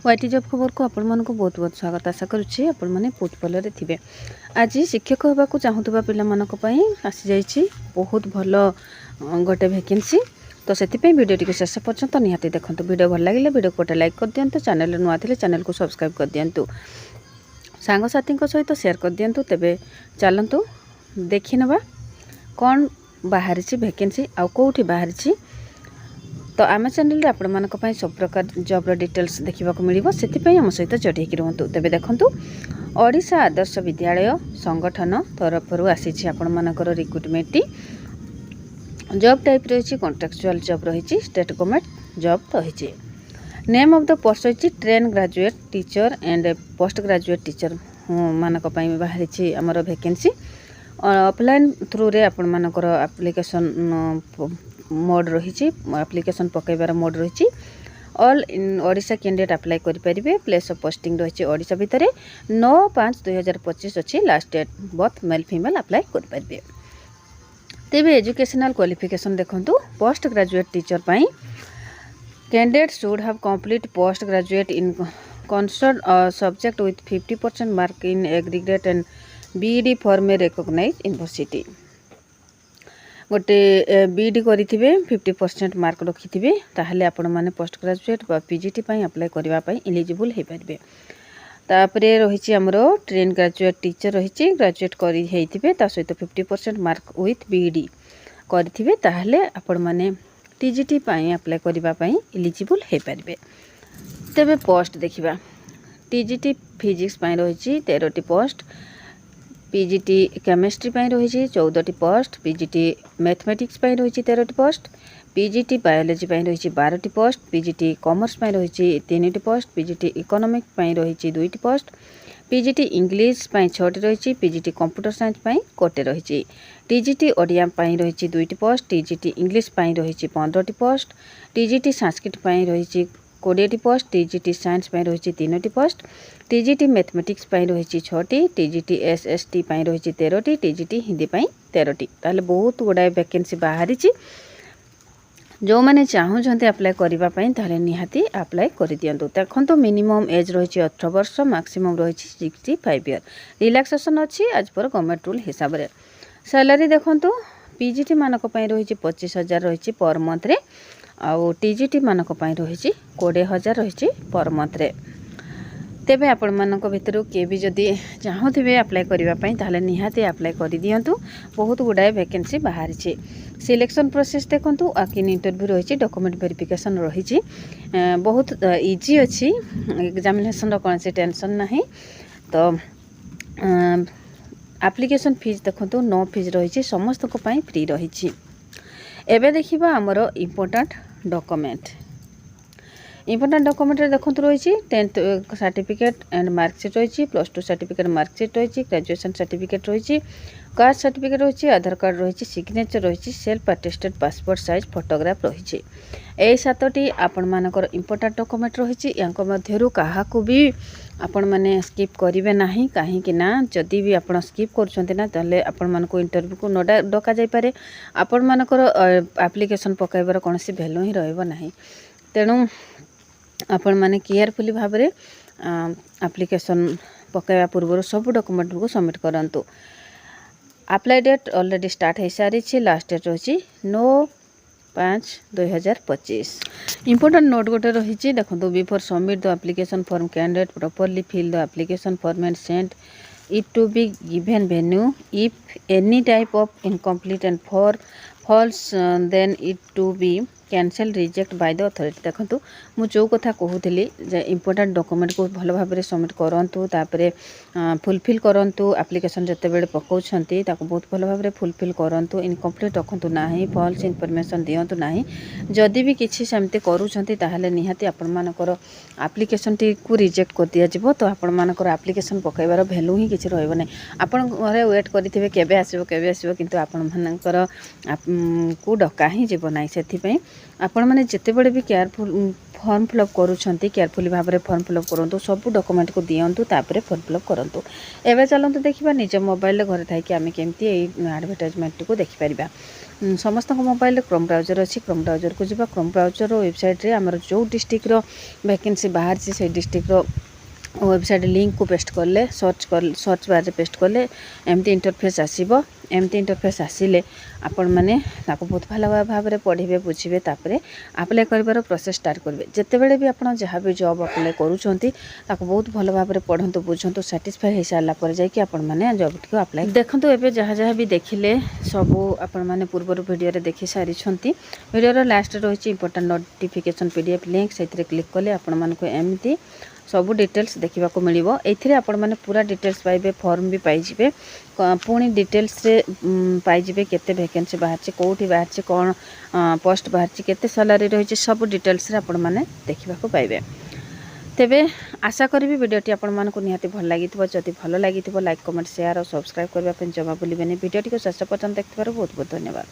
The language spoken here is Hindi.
वाईटी जॉब खबर को आपण मानक बहुत बहुत स्वागत। आशा करुच्ची आपण मैंने बहुत भलरे थे। आज शिक्षक होगा चाहूबा पाई आसी जाइए बहुत भल गोटे वैकेंसी। तो से भिडियो शेष पर्यंत निहाती देखो। वीडियो भल लगे वीडियो को गोटे लाइक कर दिंतु। चैनल नुआ थे चैनल को सब्सक्राइब कर दिंतु। सांगसाथी सहित शेयर कर दिंतु। तेबे चलतु देखी नवा कौन बाहरी वैकेंसी आउ कौटी बाहरी। तो आम चैनल रे आपण मानक पई सब प्रकार जॉब डिटेल्स देखा मिल से आम सहित जड़े रुहतु। तेबे देखंतु ओडिशा आदर्श विद्यालय संगठन तरफ आसी आपण मानकर रिक्रुटमेंट जॉब टाइप रही कॉन्ट्रैक्चुअल जॉब रही स्टेट गवर्नमेंट जॉब रही। नेम ऑफ द पोस्ट रही train graduate teacher and post graduate teacher मानक पई बाहरी आमर वैकेंसी। ऑफलाइन थ्रू रे आपण मानकर एप्लिकेशन मोड रही एप्लिकेशन पकईबार मोड रही। All in Odisha candidate apply करें। प्लेस ऑफ पोस्टिंग रही ओडिशा भितर 9/5/2025 अच्छी last date both male female apply करें। तेबे एजुकेशनल क्वालिफिकेशन देखंतु पोस्ट ग्रेजुएट टीचर पाई candidate should have complete post graduate in concern subject with 50% mark in aggregate and BEd from में रिकॉग्नाइज यूनिवर्सिटी। गोटे बीईडी करेंगे 50% मार्क रखिथे ताहले आपण माने पोस्ट ग्रेजुएट बा पीजीटी पाई अप्लाई करबा पाई एलिजिबल हे पारिबे। तापरे रही आमर ट्रेन ग्रेजुएट टीचर रही ग्रेजुएट करी हेइथिबे ता सहित 50% मार्क विथ बीईडी करिथिबे ताहले आपण माने टीजीटी पाई अप्लाई करबा पाई एलिजिबल हे पारिबे। तेबे पोस्ट देखिबा टीजीटी फिजिक्स पाई रही 13टी पोस्ट। पीजीटी केमिस्ट्री पाई रही 14टी पोस्ट। पीजीटी मैथमेटिक्स पाई रही 13टी पोस्ट। पीजीटी बायोलॉजी पाई रही 12टी पोस्ट। पीजीटी कॉमर्स पाई रही 3टी पोस्ट। पीजीटी इकोनॉमिक पाई रही 2टी पोस्ट। पीजीटी इंग्लिश पाई 6टी रही। पीजीटी कंप्यूटर साइंस पाई 1टी रही। टीजीटी ओडिया पाई रही 2टी पोस्ट। टीजीटी इंग्लिश पाई रही 15टी पोस्ट। टीजीटी संस्कृत पाई रही 20टी पोस्ट। टीजीटी साइंस पाई रही 3टी पोस्ट। टीजीटी मैथमेटिक्स पाई रही 6टी। टीजीटी एसएसटी पाई रही 13टी। टीजीटी हिंदी पाई 13टी। ताहले बहुत गुड़ाए वैकेंसी बाहरी। जो मैंने चाहूँगी अप्लाई करने ताहले निहाती अप्लाई कर दिंतु। देखो मिनिमम एज रही 18 वर्ष मैक्सिमम रही 65 ईयर। रिलैक्सेशन अच्छी आज पर गवर्नमेंट रूल हिसाब से। सैलरी देखो पीजीटी मानक रही 25,000 रही पर मंथ रे आउ टीजीटी मानक रही 20,000 रही पर मंथ रे। तेबे आपण मानक भितर किए भी जदि चाहूथे अप्लाई करने ताहले निहाती अप्लाई कर दिंतु। बहुत गुड़ाए वैकेंसी बाहरी। सिलेक्शन प्रोसेस देखो आकिन इंटरव्यू रही डॉक्यूमेंट वेरिफिकेशन रही बहुत इजी अच्छी एग्जामिनेशन कौन सी टेंशन नहीं। तो एप्लिकेशन फीस देखो नो फीस रही समस्त फ्री रही। एबे देखिबा हमर इम्पोर्टेंट डॉक्यूमेंट देखो रही 10th सर्टिफिकेट एंड मार्कशीट रही। +2 सर्टिफिकेट मार्कशीट रही। ग्रेजुएशन सर्टिफिकेट रही। कास्ट सर्टिफिकेट रही। आधार कार्ड रही। सिग्नेचर रही। Self attested passport size photograph रही। यही 7टी आपण मानकर इम्पोर्टेंट डॉक्यूमेंट रही। यांको मध्यरु काहाकू भी आपण माने स्किप करिवे नाही काहे ना जदि भी आपण स्किप करछन्ते ना ताले आपण मानको इंटरव्यू को न डका जाय पारे। आपण मानकर एप्लिकेशन पकाइबार कोनोसी वैल्यू ही रहइबो नाही। तेणु आपण माने केयरफुली भाव में एप्लिकेशन पकाइबा पूर्व सब डॉक्यूमेंट को सबमिट करंतु। अप्लाई डेट ऑलरेडी स्टार्ट हो सारी। लास्ट डेट रही 9/5/2025। इंपोर्टेंट नोट गोटे रही देखो before submit the application form candidate properly fill the application form and send it to be given venue. If any type of incomplete and false then it to be cancel reject by the authority. देखो मु जो कथा कहूली इम्पोर्टेंट डॉक्यूमेंट को भल भाव में सबमिट करूँ तापर फुलफिल करूँ। एप्लिकेशन जिते बड़े पकाउछंती ताको बहुत भल भाव में फुलफिल करूँ। इनकम्प्लीट रखु ना फॉल्स इनफॉरमेशन दिंतु ना। जदि भी किसी सेमती करूछंती ताहले निहाती आपण मानकर एप्लिकेशन टी को रिजेक्ट कर दिया जिवो। तो आपण मानकर एप्लिकेशन पकाइबार वैल्यू ही किछि रहइबो नै। आपण घरे वेट करिथिबे केबे आसीबो किंतु आपण मानकर को डका ही जिवो नै। सेथि पई आपण मैंने जितेबले भी केयरफुल फॉर्म फिलअप करूँगी केयरफुली भाव में फॉर्म फिलअप करूँ सब डॉक्यूमेंट को दिंतु तापर फॉर्म फिलअप करूँ। एवं चलते देखा निज मोबाइल घर थी आम केमती एडवर्टाइजमेंट को देखिपर। समस्त मोबाइल क्रोम ब्राउजर अच्छी क्रोम ब्राउजर को जी क्रोम ब्राउजर वेबसाइट आमर जो डिस्ट्रिक्ट वैकेंसी बाहर से डिस्ट्रिक्ट वेबसाइट लिंक को पेस्ट कले सर्च बार पेस्ट कले एमती इंटरफेस आसीबो। एमती इंटरफेस आसिले आपण मैंने बहुत भल भाव में पढ़े बुझे तापर आप्लाय कर प्रोसेस स्टार्ट करेंगे। जितेबले भी आपड़ जहाँ भी जॉब अप्लाई करूँगी बहुत भल भाव में पढ़ु बुझु साटिस्फाई हो सारापर जाने जॉब टी अप्लाई देखते। एवं जहाँ जहाँ भी देखिले सबू आपण मैंने पूर्व वीडियो देखी सारी वीडियो लास्ट रही इंपोर्टेंट नोटिफिकेशन पीडीएफ लिंक से क्लिक कले आपण मानक एमती सब डिटेल्स देखा मिल आपण मैंने पूरा डिटेल्स पाइबे फॉर्म भी पाइबे पुणी डिटेल्स रे पाइबे केते वैकेंसी बाहर कौटी बाहर कौन पोस्ट बाहर केते सैलरी रही सब डिटेल्स रे आपण मैंने देखा पाइबे। तेबे आशा करी वीडियोटी आपण मानक निहाती भल लगी जदि भल लगी लाइक कमेंट शेयर और सब्सक्राइब करने जमा भूलें। वीडियोटी को शेष पर्यंत देखिबार बहुत बहुत धन्यवाद।